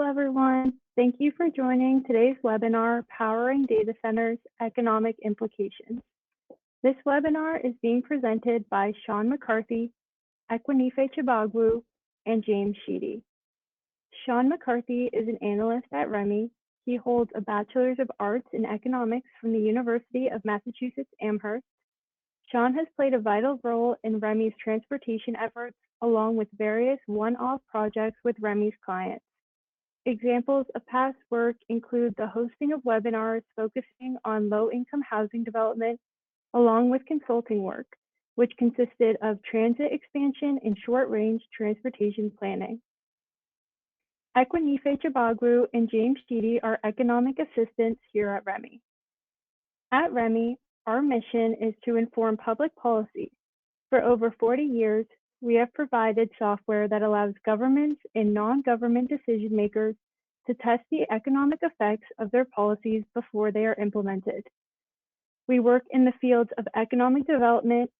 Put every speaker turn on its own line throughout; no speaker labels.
everyone. Thank you for joining today's webinar, Powering Data Centers, Economic Implications. This webinar is being presented by Sean McCarthy, Ekwanife Chibagwu, and James Sheedy. Sean McCarthy is an analyst at REMI. He holds a Bachelor's of Arts in Economics from the University of Massachusetts Amherst. Sean has played a vital role in REMI's transportation efforts, along with various one-off projects with REMI's clients. Examples of past work include the hosting of webinars focusing on low-income housing development, along with consulting work, which consisted of transit expansion and short-range transportation planning. Ekwanife Chibagwu and James Sheedy are economic assistants here at REMI. At REMI, our mission is to inform public policy. For over 40 years, we have provided software that allows governments and non-government decision makers to test the economic effects of their policies before they are implemented. We work in the fields of economic development,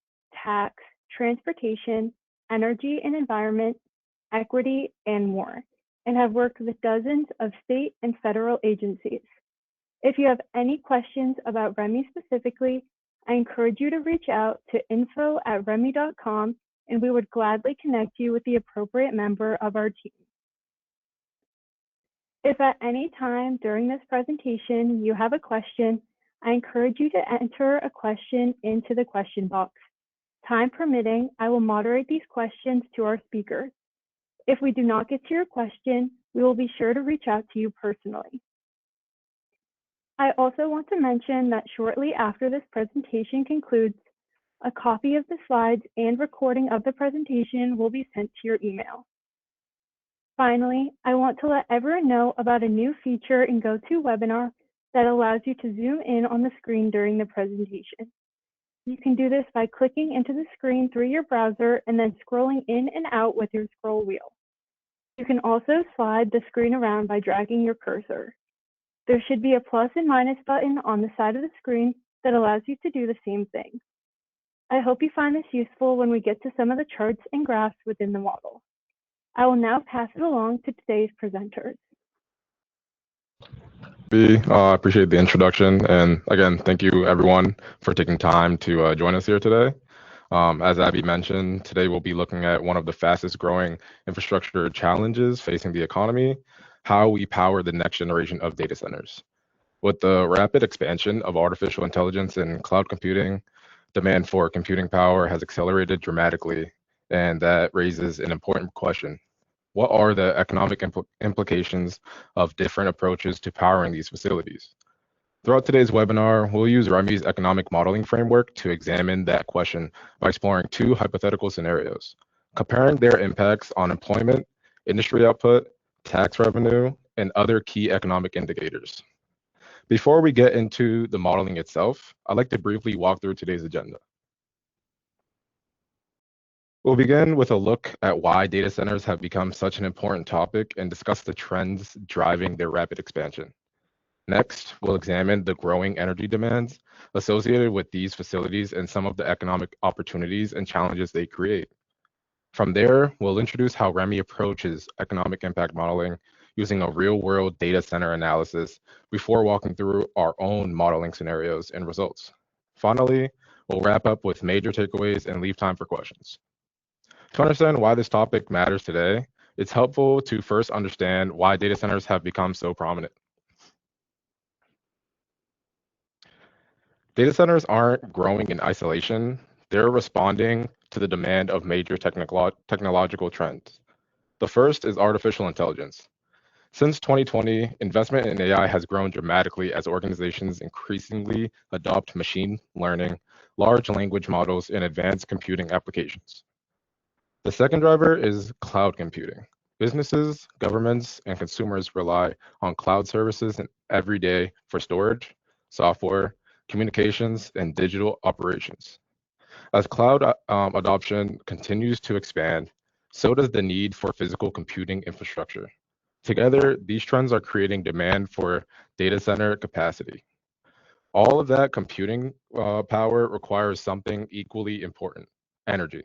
tax, transportation, energy and environment, equity, and more, and have worked with dozens of state and federal agencies. If you have any questions about REMI specifically, I encourage you to reach out to info@remi.com and we would gladly connect you with the appropriate member of our team. If at any time during this presentation you have a question, I encourage you to enter a question into the question box. Time permitting, I will moderate these questions to our speakers. If we do not get to your question, we will be sure to reach out to you personally. I also want to mention that shortly after this presentation concludes, a copy of the slides and recording of the presentation will be sent to your email. Finally, I want to let everyone know about a new feature in GoToWebinar that allows you to zoom in on the screen during the presentation. You can do this by clicking into the screen through your browser and then scrolling in and out with your scroll wheel. You can also slide the screen around by dragging your cursor. There should be a plus and minus button on the side of the screen that allows you to do the same thing. I hope you find this useful when we get to some of the charts and graphs within the model. I will now pass it along to today's presenters.
I appreciate the introduction, and again, thank you everyone for taking time to join us here today. As Abby mentioned, today we'll be looking at one of the fastest growing infrastructure challenges facing the economy, how we power the next generation of data centers. With the rapid expansion of artificial intelligence and cloud computing, demand for computing power has accelerated dramatically, and that raises an important question. What are the economic implications of different approaches to powering these facilities? Throughout today's webinar, we'll use REMI's economic modeling framework to examine that question by exploring two hypothetical scenarios, comparing their impacts on employment, industry output, tax revenue, and other key economic indicators. Before we get into the modeling itself, I'd like to briefly walk through today's agenda. We'll begin with a look at why data centers have become such an important topic and discuss the trends driving their rapid expansion. Next, we'll examine the growing energy demands associated with these facilities and some of the economic opportunities and challenges they create. From there, we'll introduce how REMI approaches economic impact modeling using a real-world data center analysis before walking through our own modeling scenarios and results. Finally, we'll wrap up with major takeaways and leave time for questions. To understand why this topic matters today, it's helpful to first understand why data centers have become so prominent. Data centers aren't growing in isolation. They're responding to the demand of major technological trends. The first is artificial intelligence. Since 2020, investment in AI has grown dramatically as organizations increasingly adopt machine learning, large language models, and advanced computing applications. The second driver is cloud computing. Businesses, governments, and consumers rely on cloud services every day for storage, software, communications, and digital operations. As cloud adoption continues to expand, so does the need for physical computing infrastructure. Together, these trends are creating demand for data center capacity. All of that computing power requires something equally important: energy.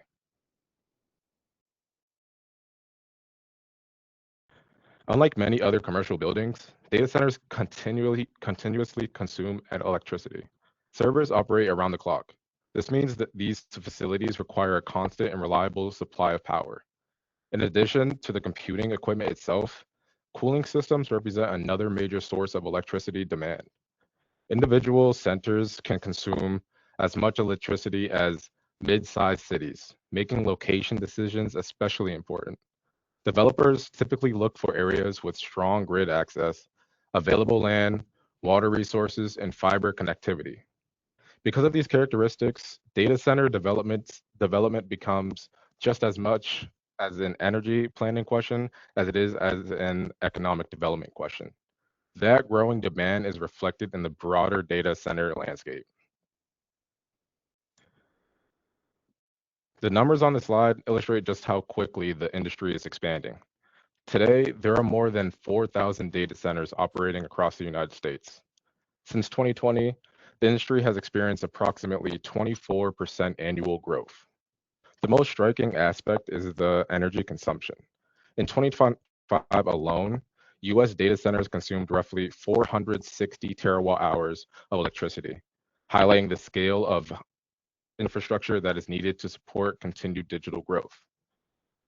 Unlike many other commercial buildings, data centers continuously consume electricity. Servers operate around the clock. This means that these facilities require a constant and reliable supply of power. In addition to the computing equipment itself, cooling systems represent another major source of electricity demand. Individual centers can consume as much electricity as mid-sized cities, making location decisions especially important. Developers typically look for areas with strong grid access, available land, water resources, and fiber connectivity. Because of these characteristics, data center development becomes just as much as an energy planning question as it is as an economic development question. That growing demand is reflected in the broader data center landscape. The numbers on the slide illustrate just how quickly the industry is expanding. Today, there are more than 4,000 data centers operating across the United States. Since 2020, the industry has experienced approximately 24% annual growth. The most striking aspect is the energy consumption. In 2025 alone, US data centers consumed roughly 460 terawatt hours of electricity, highlighting the scale of infrastructure that is needed to support continued digital growth.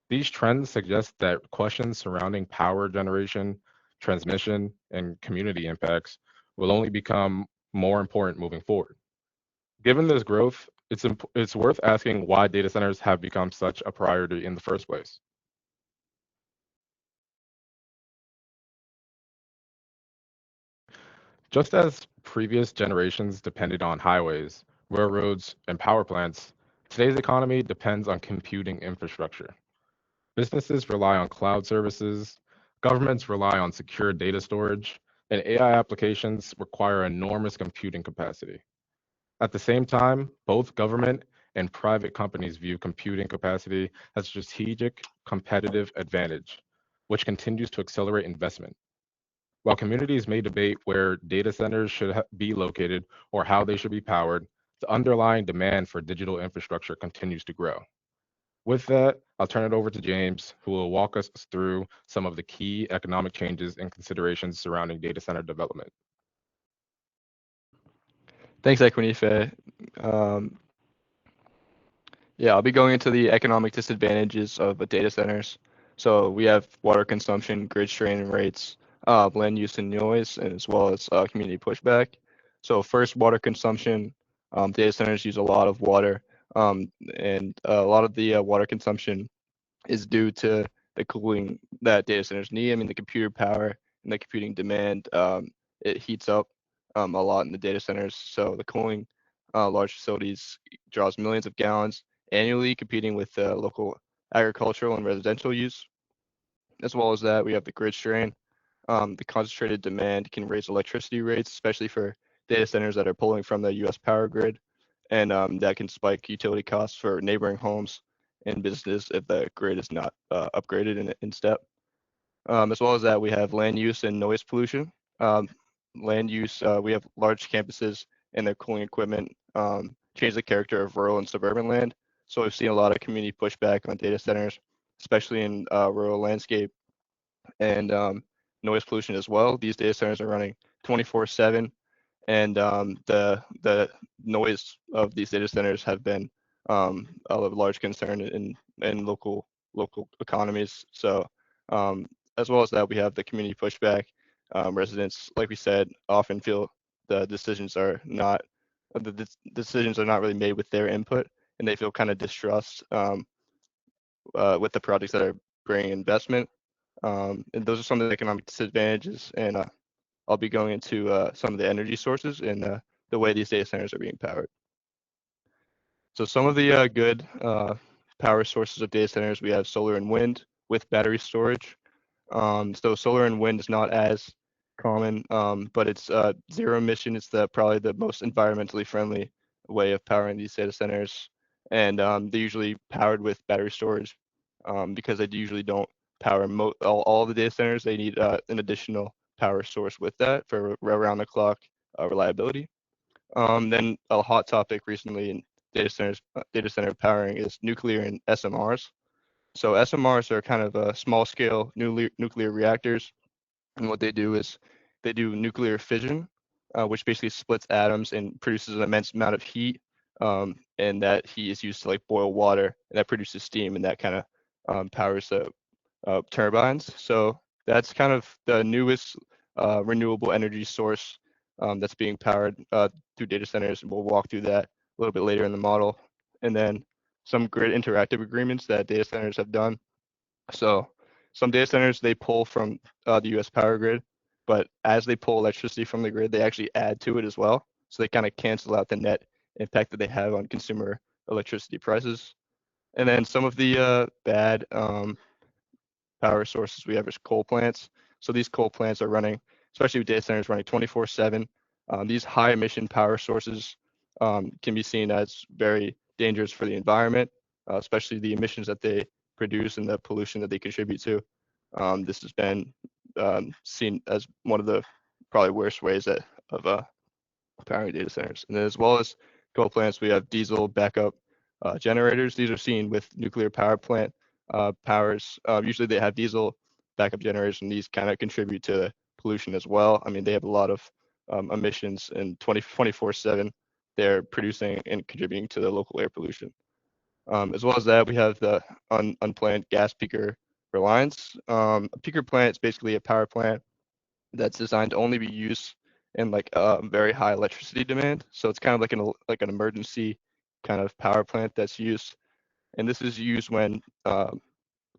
These trends suggest that questions surrounding power generation, transmission, and community impacts will only become more important moving forward. Given this growth, it's worth asking why data centers have become such a priority in the first place. Just as previous generations depended on highways, railroads, and power plants, today's economy depends on computing infrastructure. Businesses rely on cloud services, governments rely on secure data storage, and AI applications require enormous computing capacity. At the same time, both government and private companies view computing capacity as a strategic competitive advantage, which continues to accelerate investment. While communities may debate where data centers should be located or how they should be powered, the underlying demand for digital infrastructure continues to grow. With that, I'll turn it over to James, who will walk us through some of the key economic changes and considerations surrounding data center development.
Thanks, Equinife. Um, yeah, I'll be going into the economic disadvantages of data centers. So we have water consumption, grid strain rates, land use and noise, and as well as community pushback. So first, water consumption. Data centers use a lot of water, and a lot of the water consumption is due to the cooling that data centers need. I mean, the computer power and the computing demand, it heats up a lot in the data centers. So the cooling, large facilities draws millions of gallons annually, competing with local agricultural and residential use. As well as that, we have the grid strain. The concentrated demand can raise electricity rates, especially for data centers that are pulling from the U.S. power grid, and that can spike utility costs for neighboring homes and business if the grid is not upgraded in step. As well as that, we have land use and noise pollution. Land use, we have large campuses and their cooling equipment change the character of rural and suburban land. So we've seen a lot of community pushback on data centers, especially in rural landscape, and noise pollution as well. These data centers are running 24/7, and the noise of these data centers have been a large concern in local economies. So as well as that, we have the community pushback. Residents, like we said, often feel the decisions are not really made with their input, and they feel kind of distrust with the projects that are bringing investment. And those are some of the economic disadvantages, and I'll be going into some of the energy sources and the way these data centers are being powered. So some of the good power sources of data centers, we have solar and wind with battery storage. So solar and wind is not as common, but it's zero emission. It's probably the most environmentally friendly way of powering these data centers, and they're usually powered with battery storage because they usually don't power all the data centers. They need an additional power source with that for around the clock reliability. Then a hot topic recently in data center powering is nuclear and SMRs. So SMRs are kind of small-scale nuclear reactors, and what they do is they do nuclear fission, which basically splits atoms and produces an immense amount of heat, and that heat is used to like boil water, and that produces steam, and that kind of powers the turbines. So that's kind of the newest renewable energy source that's being powered through data centers, and we'll walk through that a little bit later in the model. And then some grid interactive agreements that data centers have done. So some data centers, they pull from the US power grid, but as they pull electricity from the grid, they actually add to it as well. So they kind of cancel out the net impact that they have on consumer electricity prices. And then some of the bad power sources we have is coal plants. So these coal plants are running, especially with data centers running 24/7. These high emission power sources can be seen as very dangerous for the environment, especially the emissions that they produce and the pollution that they contribute to. This has been seen as one of the probably worst ways of powering data centers. And then as well as coal plants, we have diesel backup generators. These are seen with nuclear power plant powers. Usually they have diesel backup generators, and these kind of contribute to pollution as well. I mean, they have a lot of emissions, and 24/7 they're producing and contributing to the local air pollution. As well as that, we have the unplanned gas peaker reliance. A peaker plant is basically a power plant that's designed to only be used in like very high electricity demand. So it's kind of like an emergency kind of power plant that's used, and this is used when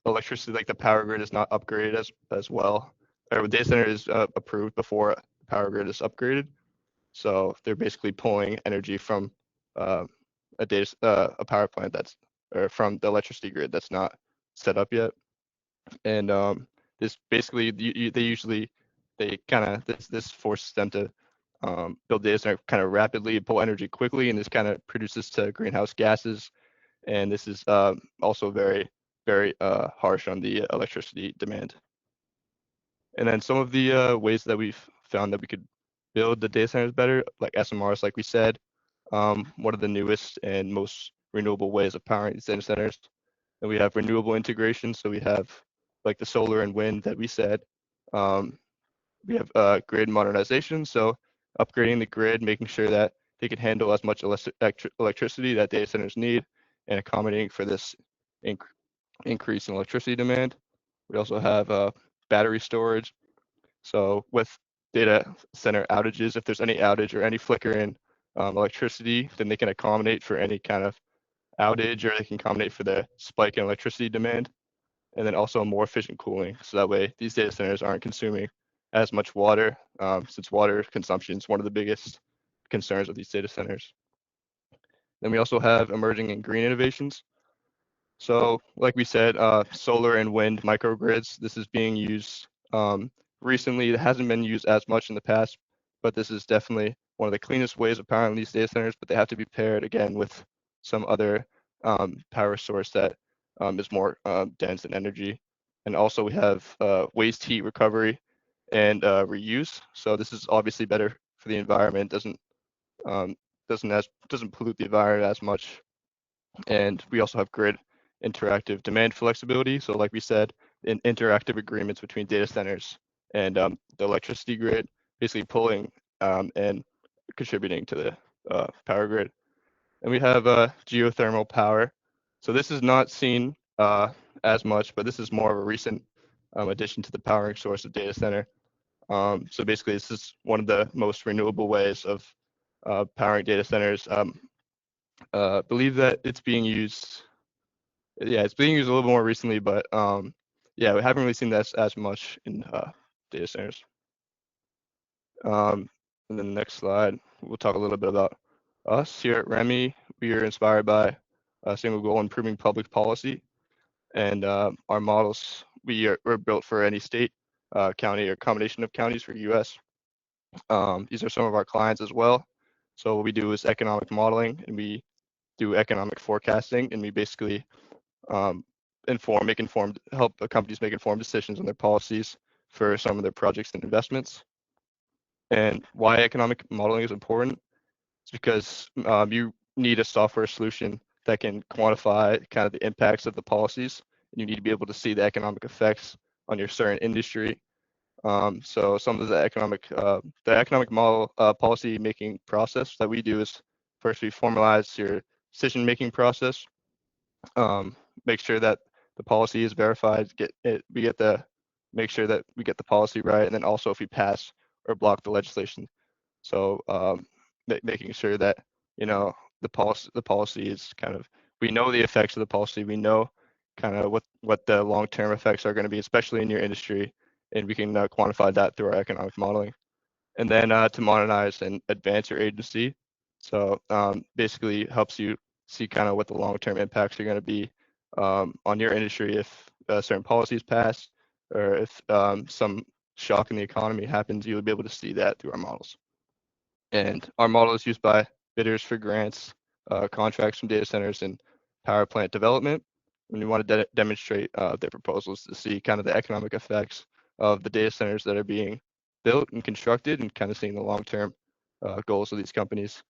electricity, like the power grid, is not upgraded as well, or the data center is approved before the power grid is upgraded. So they're basically pulling energy from a power plant that's or from the electricity grid that's not set up yet. And this basically this forces them to build data center kind of rapidly, pull energy quickly, and this kind of produces to greenhouse gases. And this is also very harsh on the electricity demand. And then some of the ways that we've found that we could build the data centers better, like SMRs, like we said, one of the newest and most renewable ways of powering these data centers. And we have renewable integration, so we have like the solar and wind that we said. We have grid modernization, so upgrading the grid, making sure that they can handle as much electricity that data centers need, and accommodating for this increase in electricity demand. We also have battery storage. So with data center outages, if there's any outage or any flicker in electricity, then they can accommodate for any kind of outage, or they can accommodate for the spike in electricity demand. And then also more efficient cooling. So that way these data centers aren't consuming as much water, since water consumption is one of the biggest concerns of these data centers. Then we also have emerging and green innovations. So like we said, solar and wind microgrids, this is being used recently. It hasn't been used as much in the past, but this is definitely one of the cleanest ways of powering these data centers, but they have to be paired again with some other power source that is more dense in energy. And also we have waste heat recovery and reuse. So this is obviously better for the environment, doesn't pollute the environment as much. And we also have grid interactive demand flexibility. So like we said, in interactive agreements between data centers and the electricity grid, basically pulling and contributing to the power grid. And we have geothermal power. So this is not seen as much, but this is more of a recent addition to the powering source of data center. So basically, this is one of the most renewable ways of powering data centers. Believe that it's being used. Yeah, it's being used a little more recently, but yeah, we haven't really seen that as much in data centers. And then the next slide, we'll talk a little bit about us here at REMI. We are inspired by a single goal: improving public policy. And our models, we're built for any state, county, or combination of counties for US. These are some of our clients as well. So what we do is economic modeling, and we do economic forecasting, and we basically help companies make informed decisions on their policies for some of their projects and investments. And why economic modeling is important is because you need a software solution that can quantify kind of the impacts of the policies and you need to be able to see the economic effects on your certain industry. So some of the economic model policy making process that we do is first we formalize your decision making process, make sure that the policy is verified, make sure that we get the policy right, and then also if we pass or block the legislation. So making sure that the policy is we know the effects of the policy, we know kind of what the long-term effects are going to be, especially in your industry, and we can quantify that through our economic modeling. And then to modernize and advance your agency. So basically helps you see kind of what the long-term impacts are going to be on your industry if certain policies pass, or if some shock in the economy happens, you would be able to see that through our models. And our model is used by bidders for grants, contracts from data centers, and power plant development. When you want to demonstrate their proposals to see kind of the economic effects of the data centers that are being built and constructed, and kind of seeing the long-term goals of these companies.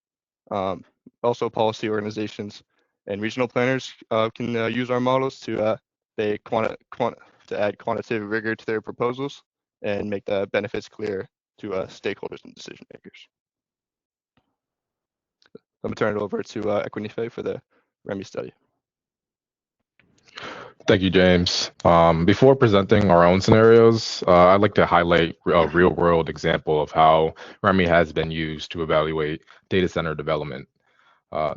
Also, policy organizations and regional planners can use our models to add quantitative rigor to their proposals and make the benefits clear to stakeholders and decision makers. I'm gonna turn it over to Equinify for the REMI study.
Thank you, James. Before presenting our own scenarios, I'd like to highlight a real-world example of how REMI has been used to evaluate data center development.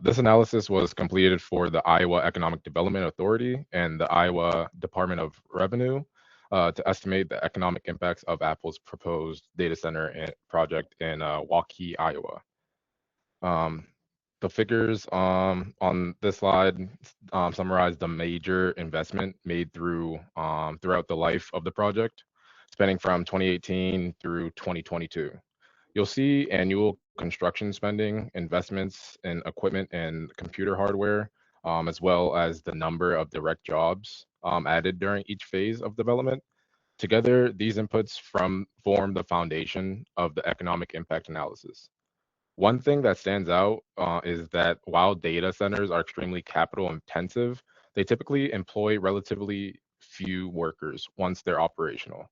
This analysis was completed for the Iowa Economic Development Authority and the Iowa Department of Revenue to estimate the economic impacts of Apple's proposed data center project in Waukee, Iowa. The figures on this slide summarize the major investment made throughout the life of the project, spanning from 2018 through 2022. You'll see annual construction spending, investments in equipment and computer hardware, as well as the number of direct jobs added during each phase of development. Together, these inputs form the foundation of the economic impact analysis. One thing that stands out is that while data centers are extremely capital intensive, they typically employ relatively few workers once they're operational.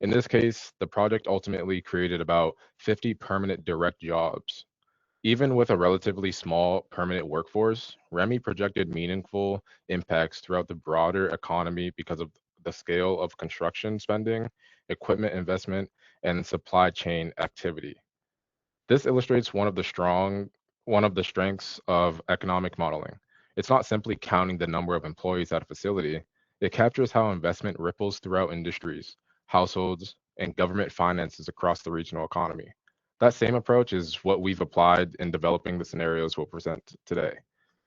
In this case, the project ultimately created about 50 permanent direct jobs. Even with a relatively small permanent workforce, REMI projected meaningful impacts throughout the broader economy because of the scale of construction spending, equipment investment, and supply chain activity. This illustrates one of the strengths of economic modeling. It's not simply counting the number of employees at a facility. It captures how investment ripples throughout industries, households, and government finances across the regional economy. That same approach is what we've applied in developing the scenarios we'll present today.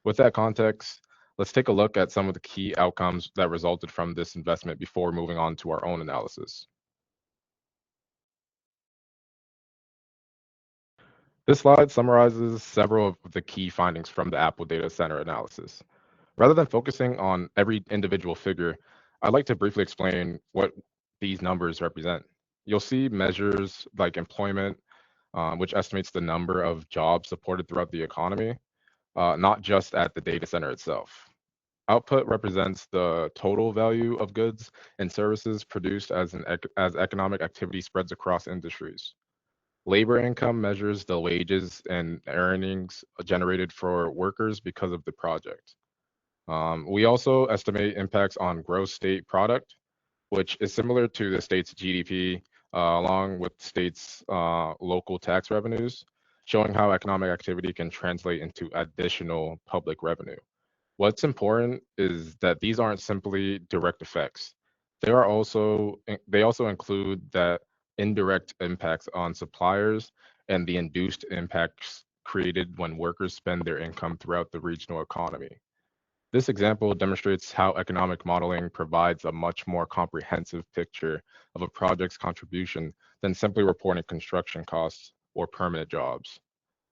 With that context, let's take a look at some of the key outcomes that resulted from this investment before moving on to our own analysis. This slide summarizes several of the key findings from the Apple data center analysis. Rather than focusing on every individual figure, I'd like to briefly explain what these numbers represent. You'll see measures like employment, which estimates the number of jobs supported throughout the economy, not just at the data center itself. Output represents the total value of goods and services produced as economic activity spreads across industries. Labor income measures the wages and earnings generated for workers because of the project. We also estimate impacts on gross state product, which is similar to the state's GDP, along with states' local tax revenues, showing how economic activity can translate into additional public revenue. What's important is that these aren't simply direct effects. They also include that indirect impacts on suppliers and the induced impacts created when workers spend their income throughout the regional economy. This example demonstrates how economic modeling provides a much more comprehensive picture of a project's contribution than simply reporting construction costs or permanent jobs.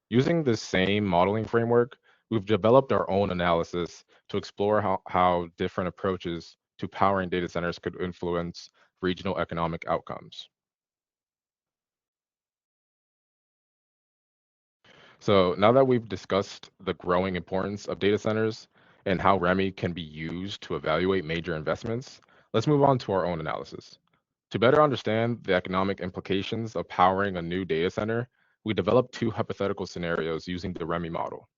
Using this same modeling framework, we've developed our own analysis to explore how different approaches to powering data centers could influence regional economic outcomes. So now that we've discussed the growing importance of data centers and how REMI can be used to evaluate major investments, let's move on to our own analysis. To better understand the economic implications of powering a new data center, we developed two hypothetical scenarios using the REMI model.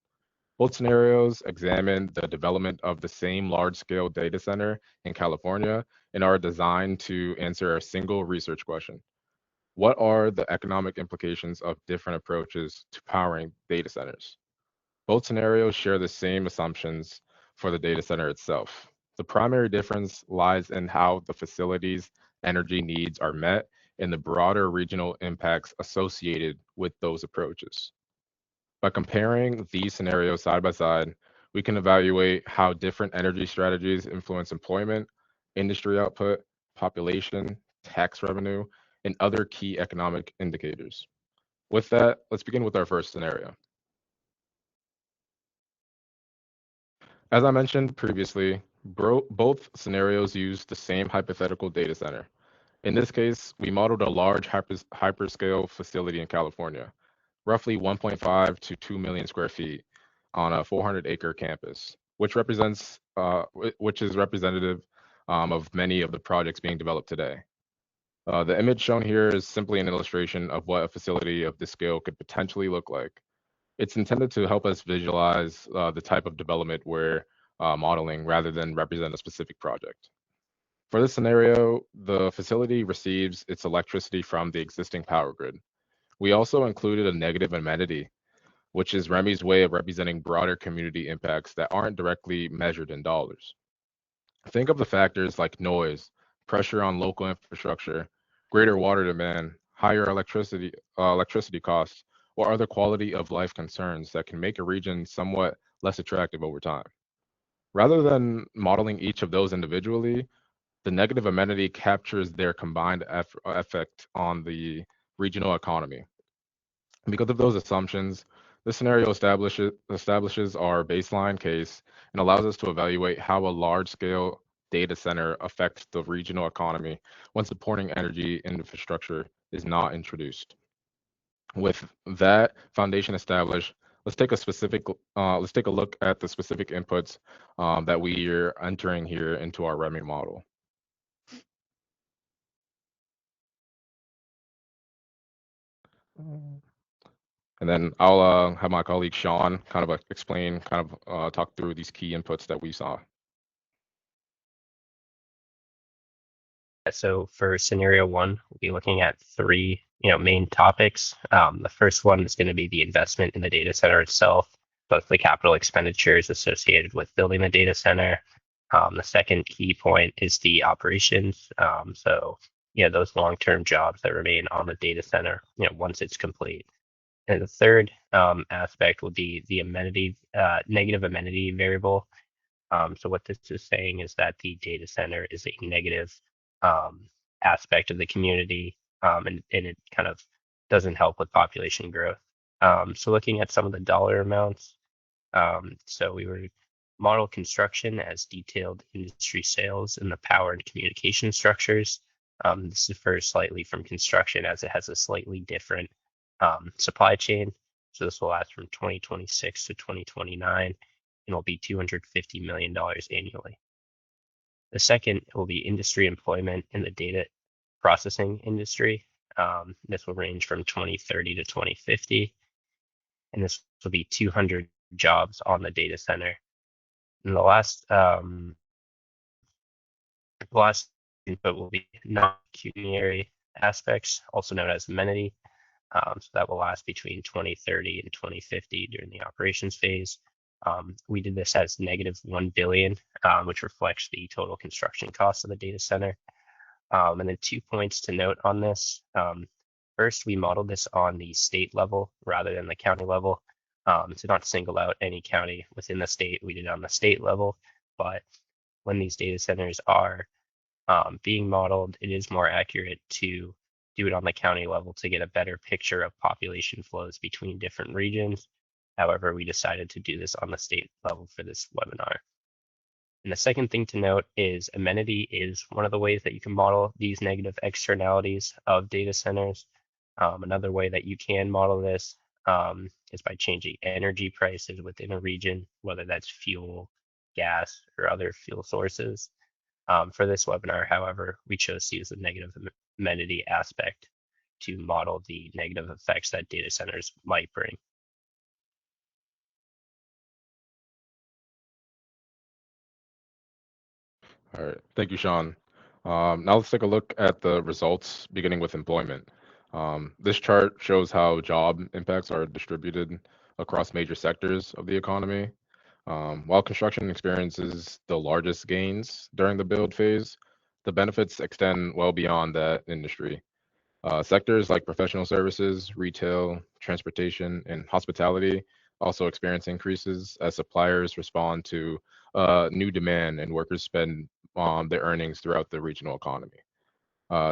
Both scenarios examine the development of the same large-scale data center in California and are designed to answer a single research question. What are the economic implications of different approaches to powering data centers? Both scenarios share the same assumptions for the data center itself. The primary difference lies in how the facility's energy needs are met and the broader regional impacts associated with those approaches. By comparing these scenarios side by side, we can evaluate how different energy strategies influence employment, industry output, population, tax revenue, and other key economic indicators. With that, let's begin with our first scenario. As I mentioned previously, both scenarios use the same hypothetical data center. In this case, we modeled a large hyperscale facility in California, roughly 1.5 to 2 million square feet on a 400-acre campus, which is representative of many of the projects being developed today. The image shown here is simply an illustration of what a facility of this scale could potentially look like. It's intended to help us visualize the type of development we're modeling rather than represent a specific project. For this scenario, the facility receives its electricity from the existing power grid. We also included a negative amenity, which is REMI's way of representing broader community impacts that aren't directly measured in dollars. Think of the factors like noise, pressure on local infrastructure, greater water demand, higher electricity costs, or other quality of life concerns that can make a region somewhat less attractive over time. Rather than modeling each of those individually, the negative amenity captures their combined effect on the regional economy. Because of those assumptions, this scenario establishes our baseline case and allows us to evaluate how a large-scale data center affects the regional economy when supporting energy infrastructure is not introduced. With that foundation established, let's take a look at the specific inputs that we are entering here into our REMI model. And then I'll have my colleague Sean kind of explain, talk through these key inputs that we saw.
So for scenario one, we'll be looking at three main topics. The first one is going to be the investment in the data center itself, both the capital expenditures associated with building the data center. The second key point is the operations. So those long-term jobs that remain on the data center once it's complete. And the third aspect will be the negative amenity variable. So what this is saying is that the data center is a negative aspect of the community, and it kind of doesn't help with population growth. So looking at some of the dollar amounts, so we were model construction as detailed industry sales in the power and communication structures. This differs slightly from construction as it has a slightly different supply chain. So this will last from 2026 to 2029 and will be $250 million annually. The second will be industry employment in the data processing industry. This will range from 2030 to 2050, and this will be 200 jobs on the data center. And the last input will be non-pecuniary aspects, also known as amenity. So that will last between 2030 and 2050 during the operations phase. We did this as -1 billion, which reflects the total construction cost of the data center. And then 2 points to note on this. First, we modeled this on the state level rather than the county level. To not single out any county within the state, we did it on the state level. But when these data centers are being modeled, it is more accurate to do it on the county level to get a better picture of population flows between different regions. However, we decided to do this on the state level for this webinar. And the second thing to note is amenity is one of the ways that you can model these negative externalities of data centers. Another way that you can model this is by changing energy prices within a region, whether that's fuel, gas, or other fuel sources. For this webinar, however, we chose to use the negative amenity aspect to model the negative effects that data centers might bring.
All right, thank you, Sean. Now let's take a look at the results, beginning with employment. This chart shows how job impacts are distributed across major sectors of the economy. While construction experiences the largest gains during the build phase, the benefits extend well beyond that industry. Sectors like professional services, retail, transportation, and hospitality also experience increases as suppliers respond to new demand and workers spend their earnings throughout the regional economy.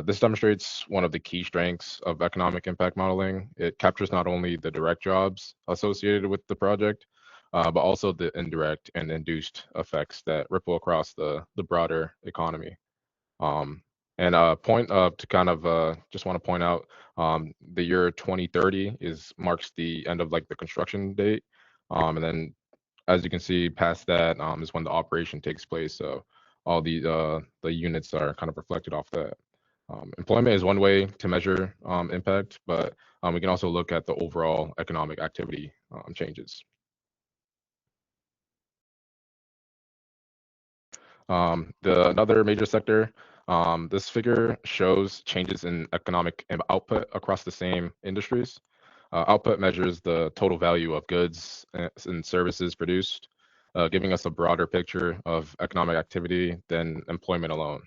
This demonstrates one of the key strengths of economic impact modeling. It captures not only the direct jobs associated with the project, but also the indirect and induced effects that ripple across the broader economy. Um, and point to kind of just want to point out the year 2030 marks the end of like the construction date, and then as you can see past that is when the operation takes place. So all the units are kind of reflected off that. Employment is one way to measure impact, but we can also look at the overall economic activity changes. Another major sector, this figure shows changes in economic output across the same industries. Output measures the total value of goods and services produced, giving us a broader picture of economic activity than employment alone.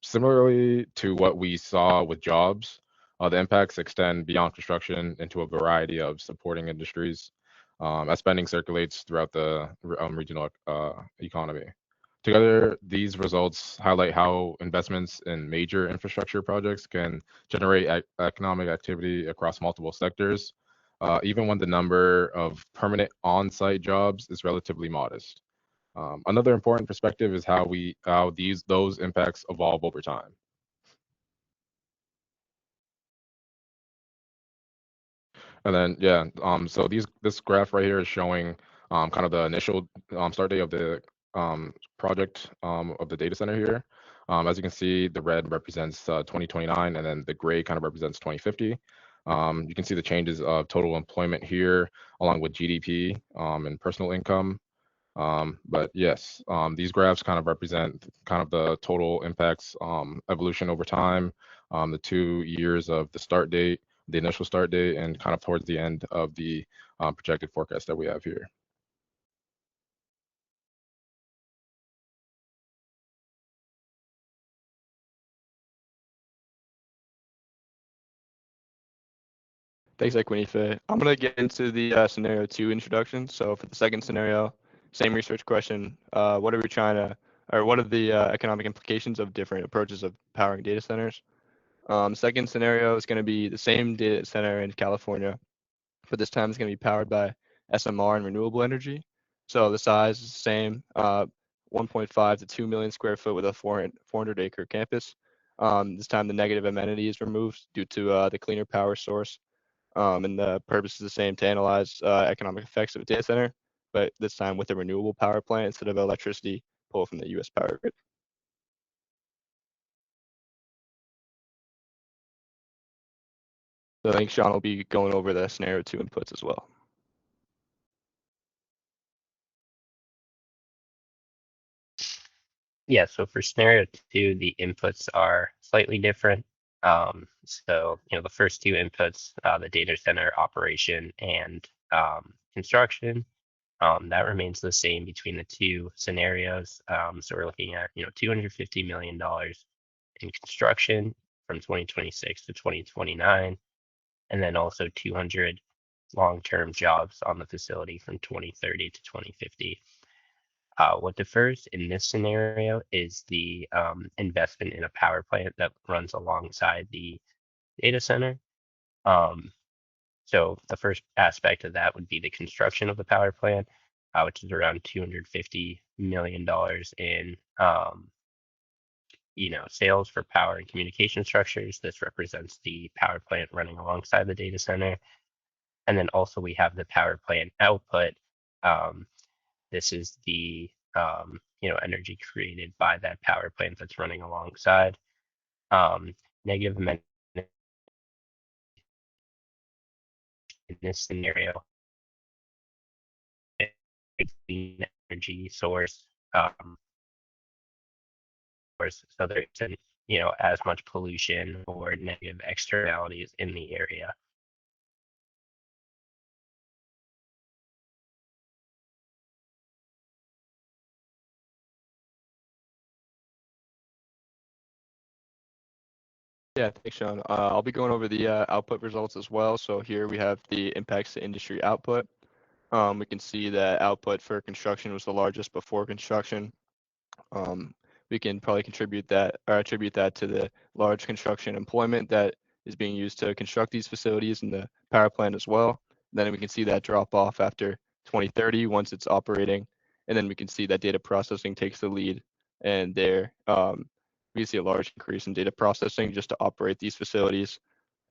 Similarly to what we saw with jobs, the impacts extend beyond construction into a variety of supporting industries as spending circulates throughout the regional economy. Together, these results highlight how investments in major infrastructure projects can generate economic activity across multiple sectors, even when the number of permanent on-site jobs is relatively modest. Another important perspective is how those impacts evolve over time. And then yeah, so this graph right here is showing kind of the initial start date of the project of the data center here. As you can see, the red represents 2029, and then the gray kind of represents 2050. You can see the changes of total employment here, along with GDP and personal income. But yes, these graphs kind of represent kind of the total impacts evolution over time, the 2 years of the start date, the initial start date, and kind of towards the end of the projected forecast that we have here.
Thanks, Equinife. I'm going to get into the scenario 2 introduction. So for the second scenario, same research question. What are we trying to, or what are the economic implications of different approaches of powering data centers? Second scenario is going to be the same data center in California, but this time it's going to be powered by SMR and renewable energy. So the size is the same, 1.5 to 2 million square foot with a 400-acre campus. This time the negative amenity is removed due to the cleaner power source. And the purpose is the same, to analyze economic effects of a data center, but this time with a renewable power plant instead of electricity pulled from the US power grid. So I think Sean will be going over the scenario 2 inputs as well.
Yeah, so for scenario 2, the inputs are slightly different. So, the first two inputs, the data center operation and construction, that remains the same between the two scenarios. So we're looking at, $250 million in construction from 2026 to 2029, and then also 200 long-term jobs on the facility from 2030 to 2050. What differs in this scenario is the investment in a power plant that runs alongside the data center. So the first aspect of that would be the construction of the power plant, which is around $250 million in sales for power and communication structures. This represents the power plant running alongside the data center. And then also we have the power plant output. this is the energy created by that power plant that's running alongside. Negative amenity in this scenario, it's the energy source, so there isn't as much pollution or negative externalities in the area.
Yeah, thanks, Sean. I'll be going over the output results as well. So here we have the impacts to industry output. We can see that output for construction was the largest before construction. We can probably attribute that to the large construction employment that is being used to construct these facilities and the power plant as well. Then we can see that drop off after 2030 once it's operating, and then we can see that data processing takes the lead, and there we see a large increase in data processing just to operate these facilities,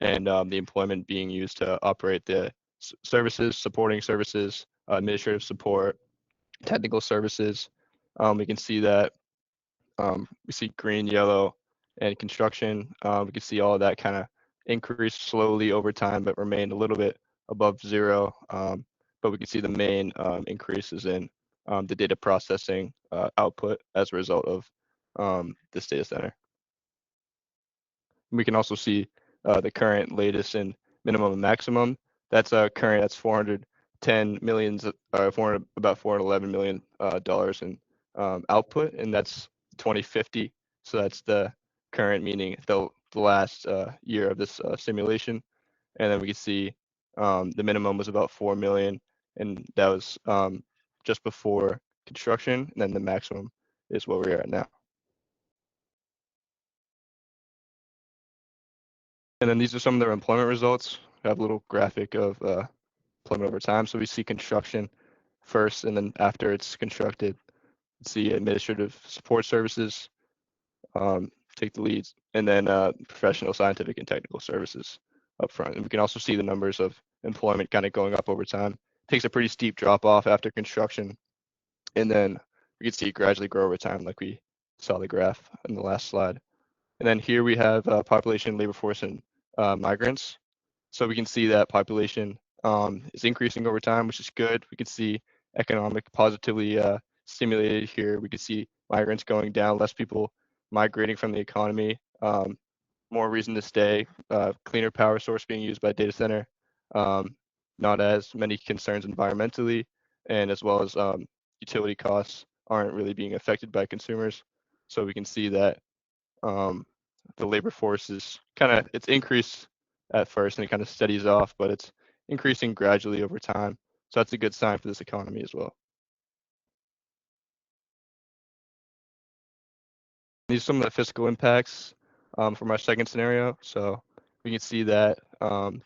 and the employment being used to operate the services, supporting services, administrative support, technical services. We can see that we see green, yellow, and construction. We can see all of that kind of increase slowly over time, but remain a little bit above zero. But we can see the main increases in the data processing output as a result of this data center. We can also see the current, latest, and minimum and maximum. That's current. That's 410 millions, about 411 million dollars in output, and that's 2050. So that's the current, meaning the last year of this simulation. And then we can see the minimum was about 4 million, and that was just before construction. And then the maximum is what we're at now. And then these are some of their employment results. We have a little graphic of employment over time. So we see construction first, and then after it's constructed, see administrative support services take the leads, and then professional, scientific, and technical services up front. And we can also see the numbers of employment kind of going up over time. It takes a pretty steep drop off after construction, and then we can see it gradually grow over time, like we saw the graph in the last slide. And then here we have population, labor force, and migrants. So we can see that population is increasing over time, which is good. We can see economic positively stimulated here. We can see migrants going down, less people migrating from the economy, more reason to stay, cleaner power source being used by data center, not as many concerns environmentally, and as well as utility costs aren't really being affected by consumers. So we can see that the labor force is it's increased at first and it kind of steadies off, but it's increasing gradually over time. So that's a good sign for this economy as well. These are some of the fiscal impacts from our second scenario. So we can see that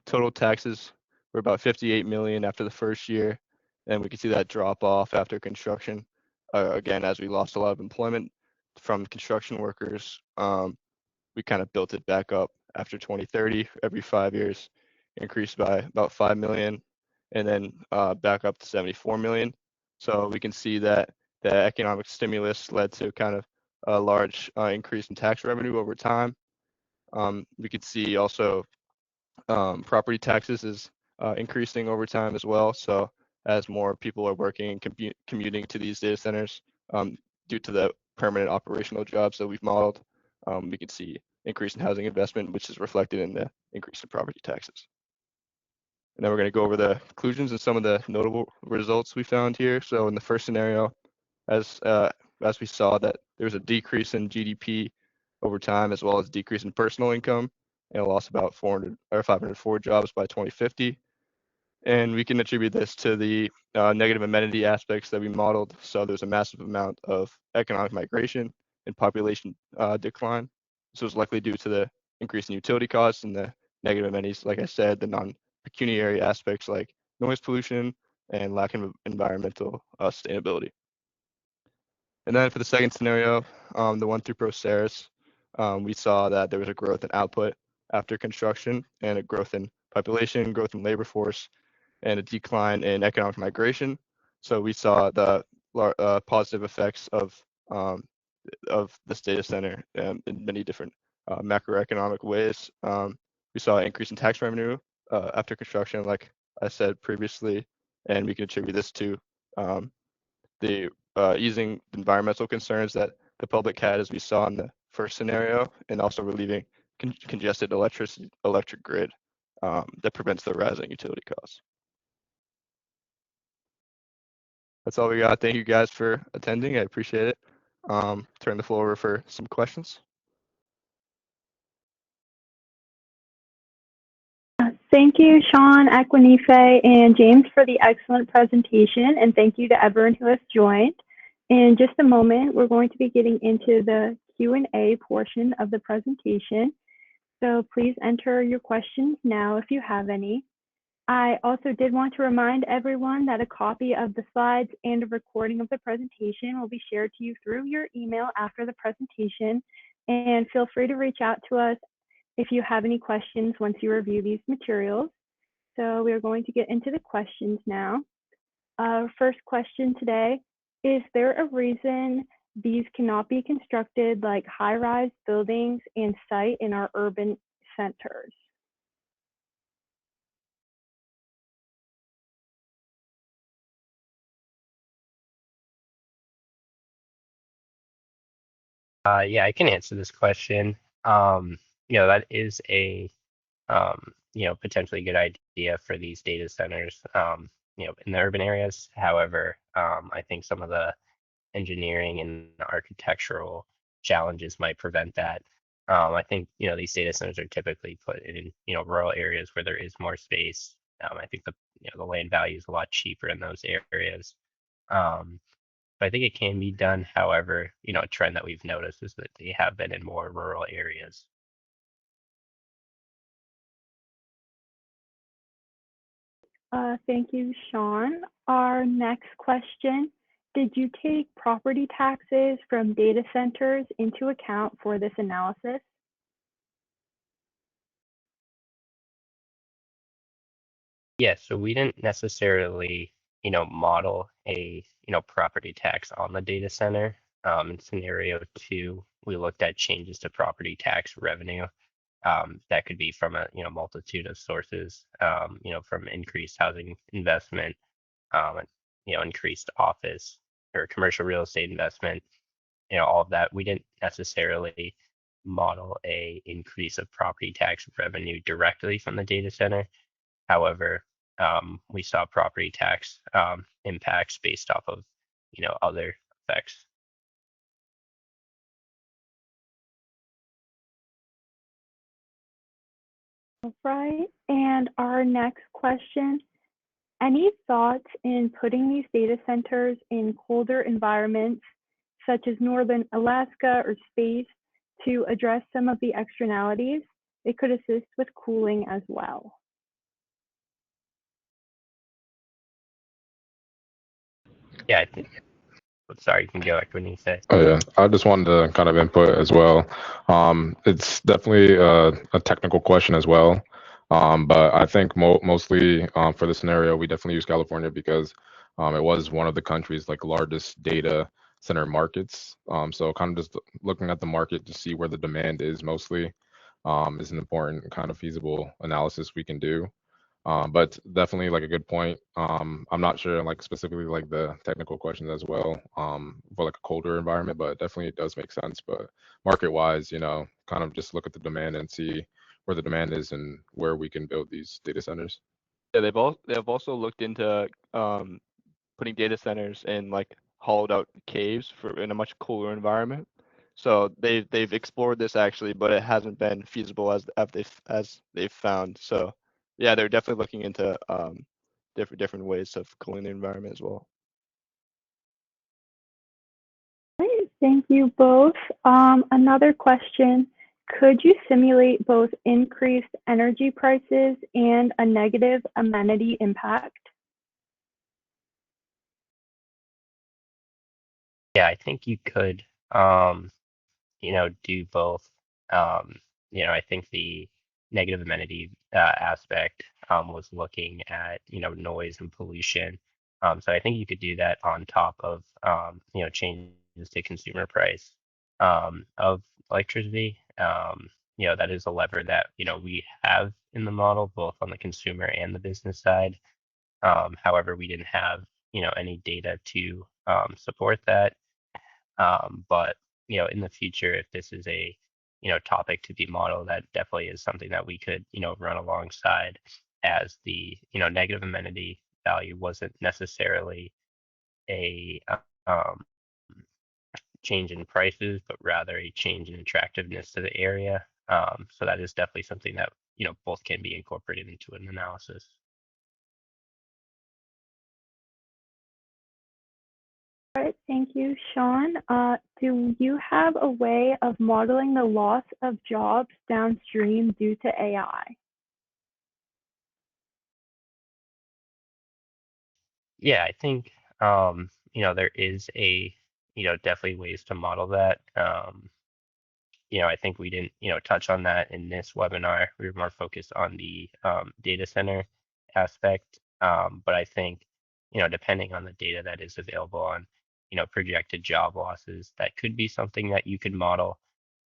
total taxes were about 58 million after the first year, and we can see that drop off after construction. Again, as we lost a lot of employment from construction workers, we kind of built it back up after 2030. Every 5 years, increased by about 5 million, and then back up to 74 million. So we can see that the economic stimulus led to kind of a large increase in tax revenue over time. We could see also property taxes is increasing over time as well. So as more people are working and commuting to these data centers due to the permanent operational jobs that we've modeled, we could see increase in housing investment, which is reflected in the increase in property taxes. And then we're going to go over the conclusions and some of the notable results we found here. So in the first scenario, as we saw that there was a decrease in GDP over time, as well as a decrease in personal income, and a loss of about 504 jobs by 2050. And we can attribute this to the negative amenity aspects that we modeled. So there's a massive amount of economic migration and population decline. So it's likely due to the increase in utility costs and the negative amenities, like I said, the non-pecuniary aspects like noise pollution and lack of environmental sustainability. And then for the second scenario, the one through PROSERIS, we saw that there was a growth in output after construction and a growth in population, growth in labor force, and a decline in economic migration. So we saw the positive effects of this data center in many different macroeconomic ways. We saw an increase in tax revenue after construction, like I said previously, and we can attribute this to the easing environmental concerns that the public had, as we saw in the first scenario, and also relieving congested electric grid that prevents the rising utility costs. That's all we got. Thank you guys for attending. I appreciate it. Turn the floor over for some questions.
Thank you, Sean, Equinife, and James for the excellent presentation, and thank you to everyone who has joined. In just a moment, we're going to be getting into the Q&A portion of the presentation, so please enter your questions now if you have any. I also did want to remind everyone that a copy of the slides and a recording of the presentation will be shared to you through your email after the presentation, and feel free to reach out to us if you have any questions once you review these materials. So we're going to get into the questions now. Our first question today, is there a reason these cannot be constructed like high-rise buildings and site in our urban centers?
Yeah, I can answer this question. That is a potentially good idea for these data centers, in the urban areas. However, I think some of the engineering and architectural challenges might prevent that. I think, these data centers are typically put in, rural areas where there is more space. I think the land value is a lot cheaper in those areas. But I think it can be done. However, a trend that we've noticed is that they have been in more rural areas.
Thank you, Sean. Our next question, did you take property taxes from data centers into account for this analysis?
Yeah, so we didn't necessarily, model a, property tax on the data center. In scenario 2, we looked at changes to property tax revenue. That could be from a, multitude of sources, from increased housing investment, and, increased office or commercial real estate investment, all of that. We didn't necessarily model a increase of property tax revenue directly from the data center. However, we saw property tax impacts based off of, other effects.
All right, and our next question, any thoughts in putting these data centers in colder environments, such as northern Alaska or space, to address some of the externalities? It could assist with cooling as well.
Yeah, I think. Sorry, you can go back when you say.
Oh yeah, I just wanted to kind of input as well. It's definitely a technical question as well, but I think mostly for the scenario, we definitely use California because it was one of the country's largest data center markets. So kind of just looking at the market to see where the demand is mostly is an important kind of feasible analysis we can do. But definitely a good point. I'm not sure specifically the technical questions as well for a colder environment, but definitely it does make sense. But market wise, kind of just look at the demand and see where the demand is and where we can build these data centers.
Yeah, they've also looked into putting data centers in hollowed out caves in a much cooler environment. So they've explored this actually, but it hasn't been feasible as they've found. So yeah, they're definitely looking into different ways of cooling the environment as well.
Great, thank you both. Another question, could you simulate both increased energy prices and a negative amenity impact?
Yeah, I think you could, do both. I think the negative amenity aspect was looking at, noise and pollution. So I think you could do that on top of changes to consumer price of electricity. That is a lever that we have in the model, both on the consumer and the business side. However, we didn't have any data to support that. But in the future, if this is a topic to be modeled, that definitely is something that we could run alongside, as the negative amenity value wasn't necessarily a um, change in prices, but rather a change in attractiveness to the area. So that is definitely something that both can be incorporated into an analysis.
All right, thank you, Sean. Do you have a way of modeling the loss of jobs downstream due to AI?
Yeah, I think there is a definitely ways to model that. I think we didn't touch on that in this webinar. We were more focused on the data center aspect. But I think depending on the data that is available on projected job losses, that could be something that you could model.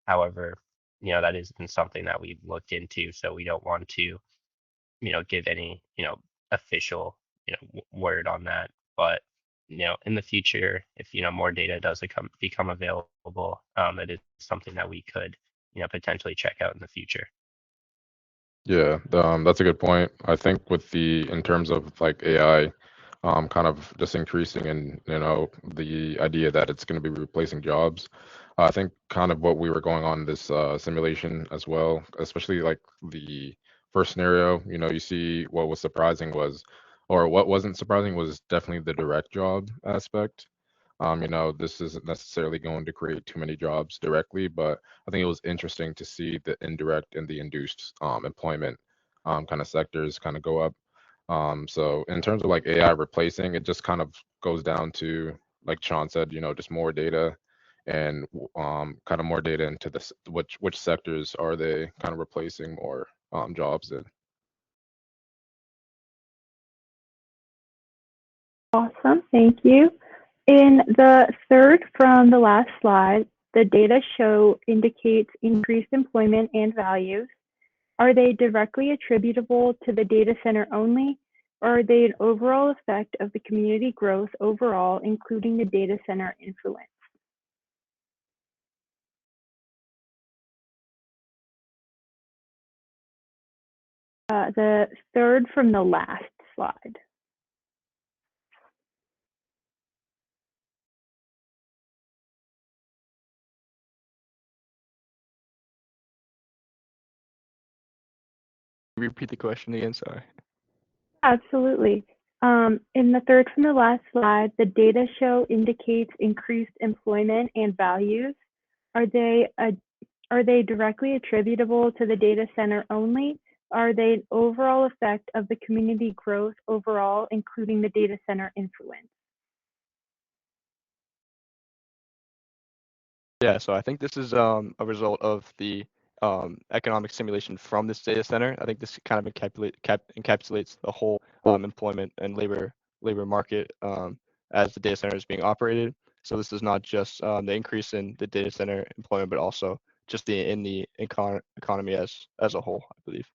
However, that isn't something that we've looked into, so we don't want to give any official word on that. But in the future, if more data does become available, it is something that we could potentially check out in the future.
Yeah, that's a good point. I think in terms of like AI, kind of just increasing and the idea that it's going to be replacing jobs. I think kind of what we were going on this simulation as well, especially like the first scenario. You see what was surprising was, or what wasn't surprising was definitely the direct job aspect. This isn't necessarily going to create too many jobs directly, but I think it was interesting to see the indirect and the induced employment kind of sectors kind of go up. So in terms of like AI replacing, it just kind of goes down to, like Sean said, just more data and kind of more data into this, which sectors are they kind of replacing more jobs in.
Awesome, thank you. In the third from the last slide, the data show indicates increased employment and values. Are they directly attributable to the data center only, or are they an overall effect of the community growth overall, including the data center influence? The third from the last slide.
Repeat the question again, sorry.
Absolutely. In the third from the last slide, the data show indicates increased employment and values. Are they directly attributable to the data center only? Are they an overall effect of the community growth overall, including the data center influence?
Yeah, so I think this is a result of the economic simulation from this data center. I think this kind of encapsulates the whole employment and labor market as the data center is being operated. So this is not just the increase in the data center employment, but also just in the economy as a whole, I believe.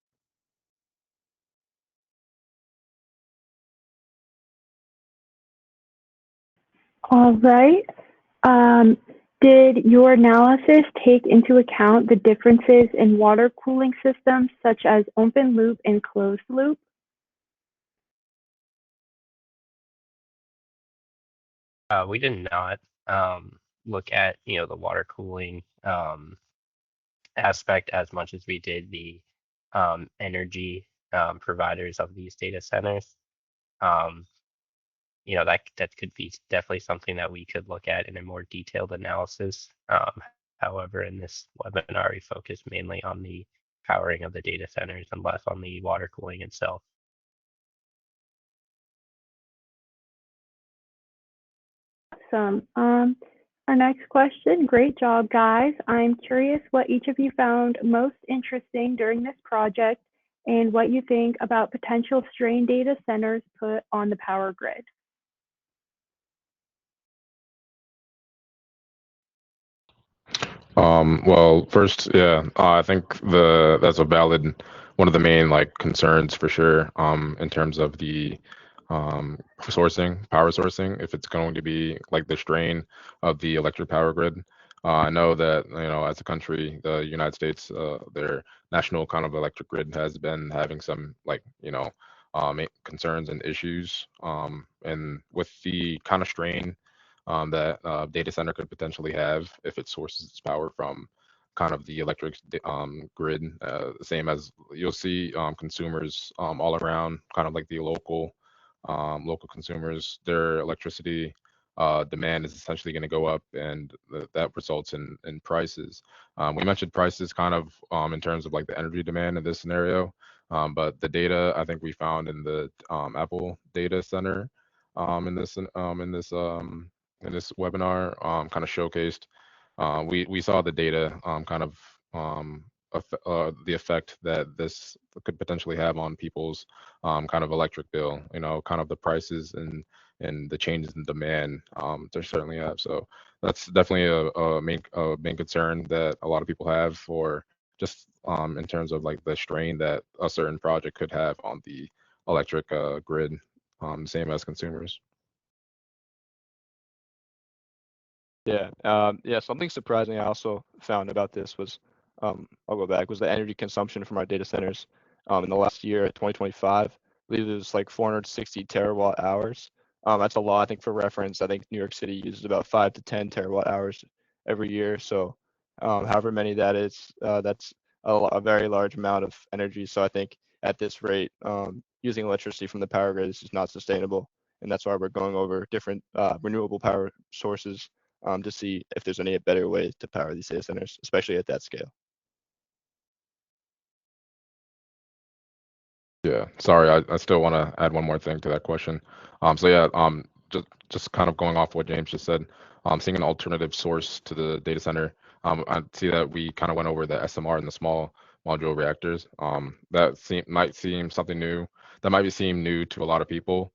All right. Did your analysis take into account the differences in water cooling systems, such as open loop and closed loop?
We did not look at the water cooling aspect as much as we did the energy providers of these data centers. Um, that could be definitely something that we could look at in a more detailed analysis. However, in this webinar, we focus mainly on the powering of the data centers and less on the water cooling itself.
Awesome. Our next question, great job, guys. I'm curious what each of you found most interesting during this project and what you think about potential strain data centers put on the power grid.
Well, first, yeah, I think that's a valid one of the main like concerns for sure. In terms of the power sourcing, if it's going to be like the strain of the electric power grid. I know that as a country, the United States, their national kind of electric grid has been having some like concerns and issues. And with the kind of strain that data center could potentially have if it sources its power from kind of the electric grid, same as you'll see consumers all around, kind of like the local consumers, their electricity demand is essentially going to go up, and that results in prices. We mentioned prices kind of in terms of like the energy demand in this scenario, but the data I think we found in the Apple data center um, in this um, in this um, in this webinar kind of showcased. We saw the data kind of the effect that this could potentially have on people's kind of electric bill. Kind of the prices and the changes in demand they certainly have. So that's definitely a main concern that a lot of people have for just in terms of like the strain that a certain project could have on the electric grid, same as consumers.
Yeah, yeah. Something surprising I also found about this was, I'll go back, was the energy consumption from our data centers. In the last year, 2025, I believe it was like 460 terawatt hours. That's a lot. I think for reference, I think New York City uses about 5 to 10 terawatt hours every year. So, however many that is, that's a very large amount of energy. So I think at this rate, using electricity from the power grid is just not sustainable, and that's why we're going over different renewable power sources to see if there's any better way to power these data centers, especially at that scale.
Yeah, sorry, I still want to add one more thing to that question. So yeah, just kind of going off what James just said, seeing an alternative source to the data center. I see that we kind of went over the SMR and the small modular reactors. Might seem something new. That might be seem new to a lot of people.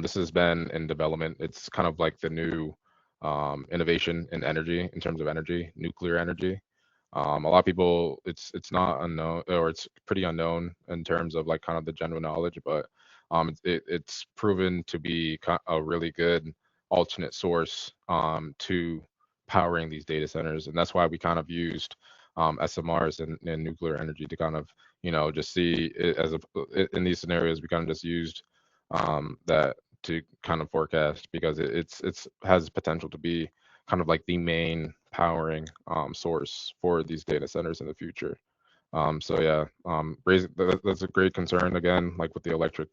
This has been in development. It's kind of like the new innovation in energy, in terms of energy, nuclear energy. A lot of people, it's not unknown, or it's pretty unknown in terms of like kind of the general knowledge, but it's proven to be a really good alternate source to powering these data centers, and that's why we kind of used SMRs and nuclear energy to kind of just see it as in these scenarios. We kind of just used that to kind of forecast, because it's has potential to be kind of like the main powering source for these data centers in the future. So yeah, that's a great concern again, like with the electric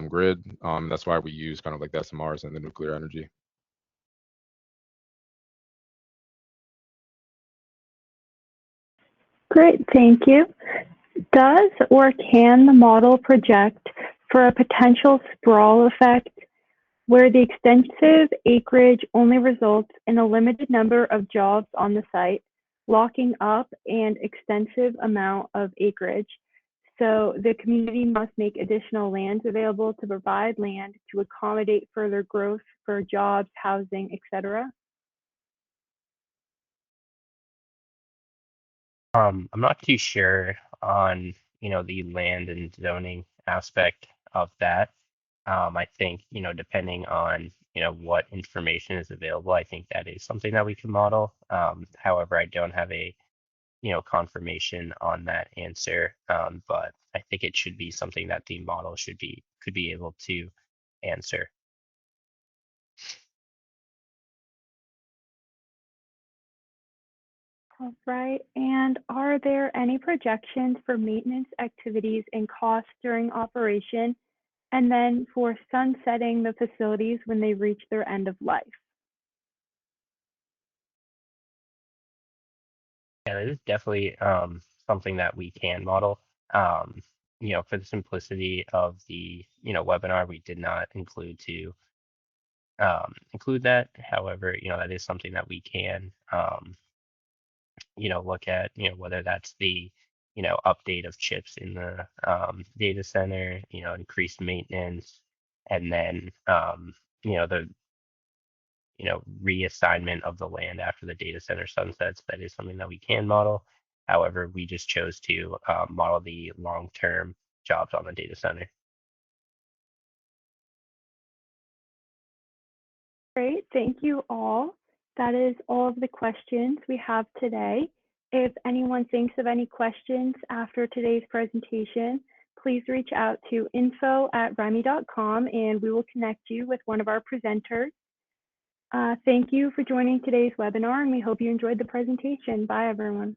grid. That's why we use kind of like the SMRs and the nuclear energy.
Great, thank you. Does or can the model project for a potential sprawl effect where the extensive acreage only results in a limited number of jobs on the site, locking up an extensive amount of acreage? So the community must make additional lands available to provide land to accommodate further growth for jobs, housing, etc.
I'm not too sure on, the land and zoning aspect of that. I think, depending on, what information is available, I think that is something that we can model. However, I don't have a, confirmation on that answer. But I think it should be something that the model could be able to answer.
All right. And are there any projections for maintenance activities and costs during operation, and then for sunsetting the facilities when they reach their end of life?
Yeah, that is definitely something that we can model. Um, for the simplicity of the webinar, we did not include that. However, that is something that we can look at, whether that's the update of chips in the data center, increased maintenance, and then the reassignment of the land after the data center sunsets, that is something that we can model. However, we just chose to model the long-term jobs on the data center.
Great, thank you all. That is all of the questions we have today. If anyone thinks of any questions after today's presentation, please reach out to info@remi.com and we will connect you with one of our presenters. Thank you for joining today's webinar, and we hope you enjoyed the presentation. Bye, everyone.